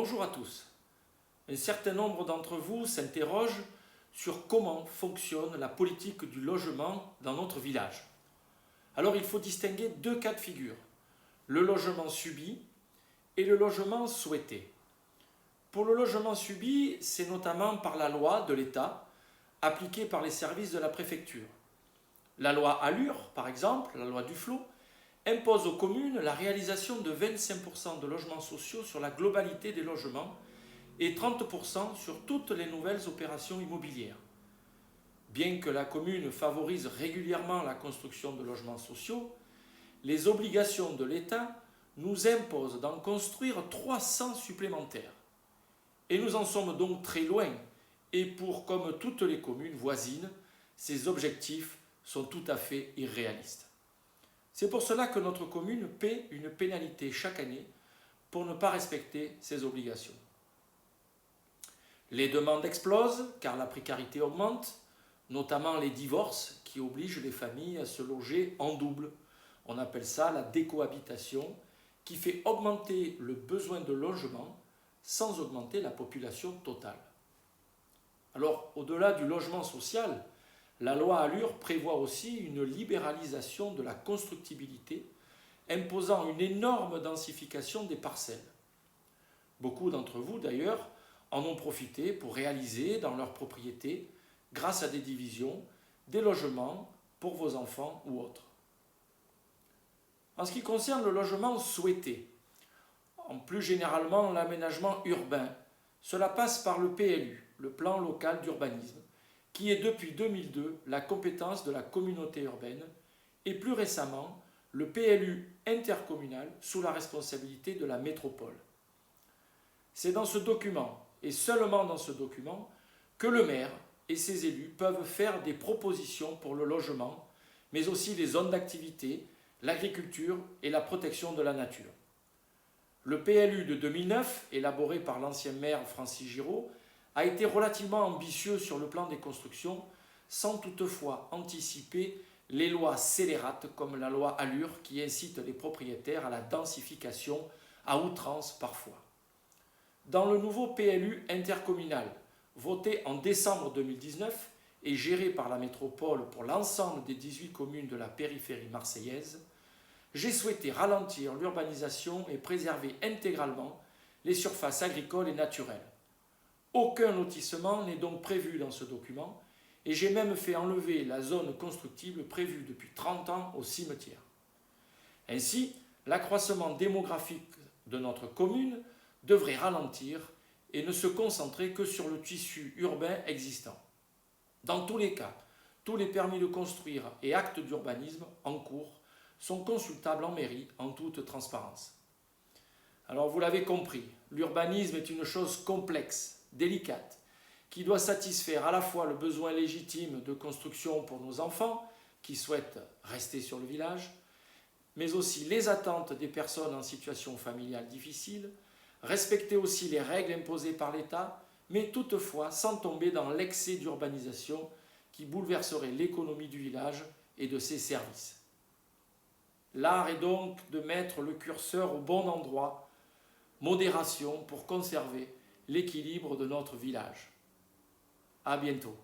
Bonjour à tous. Un certain nombre d'entre vous s'interrogent sur comment fonctionne la politique du logement dans notre village. Alors il faut distinguer deux cas de figure, le logement subi et le logement souhaité. Pour le logement subi, c'est notamment par la loi de l'État, appliquée par les services de la préfecture. La loi Allure, par exemple, la loi Duflot, impose aux communes la réalisation de 25% de logements sociaux sur la globalité des logements et 30% sur toutes les nouvelles opérations immobilières. Bien que la commune favorise régulièrement la construction de logements sociaux, les obligations de l'État nous imposent d'en construire 300 supplémentaires. Et nous en sommes donc très loin, et pour comme toutes les communes voisines, ces objectifs sont tout à fait irréalistes. C'est pour cela que notre commune paie une pénalité chaque année pour ne pas respecter ses obligations. Les demandes explosent car la précarité augmente, notamment les divorces qui obligent les familles à se loger en double. On appelle ça la décohabitation, qui fait augmenter le besoin de logement sans augmenter la population totale. Alors, au-delà du logement social, la loi Allure prévoit aussi une libéralisation de la constructibilité, imposant une énorme densification des parcelles. Beaucoup d'entre vous, d'ailleurs, en ont profité pour réaliser dans leur propriété, grâce à des divisions, des logements pour vos enfants ou autres. En ce qui concerne le logement souhaité, en plus généralement l'aménagement urbain, cela passe par le PLU, le plan local d'urbanisme, qui est depuis 2002 la compétence de la communauté urbaine, et plus récemment le PLU intercommunal sous la responsabilité de la métropole. C'est dans ce document, et seulement dans ce document, que le maire et ses élus peuvent faire des propositions pour le logement, mais aussi les zones d'activité, l'agriculture et la protection de la nature. Le PLU de 2009, élaboré par l'ancien maire Francis Giraud, a été relativement ambitieux sur le plan des constructions, sans toutefois anticiper les lois scélérates comme la loi Allure qui incite les propriétaires à la densification à outrance parfois. Dans le nouveau PLU intercommunal, voté en décembre 2019 et géré par la métropole pour l'ensemble des 18 communes de la périphérie marseillaise, j'ai souhaité ralentir l'urbanisation et préserver intégralement les surfaces agricoles et naturelles. Aucun lotissement n'est donc prévu dans ce document et j'ai même fait enlever la zone constructible prévue depuis 30 ans au cimetière. Ainsi, l'accroissement démographique de notre commune devrait ralentir et ne se concentrer que sur le tissu urbain existant. Dans tous les cas, tous les permis de construire et actes d'urbanisme en cours sont consultables en mairie en toute transparence. Alors vous l'avez compris, l'urbanisme est une chose complexe, délicate, qui doit satisfaire à la fois le besoin légitime de construction pour nos enfants qui souhaitent rester sur le village, mais aussi les attentes des personnes en situation familiale difficile, respecter aussi les règles imposées par l'État, mais toutefois sans tomber dans l'excès d'urbanisation qui bouleverserait l'économie du village et de ses services. L'art est donc de mettre le curseur au bon endroit, modération pour conserver l'équilibre de notre village. À bientôt.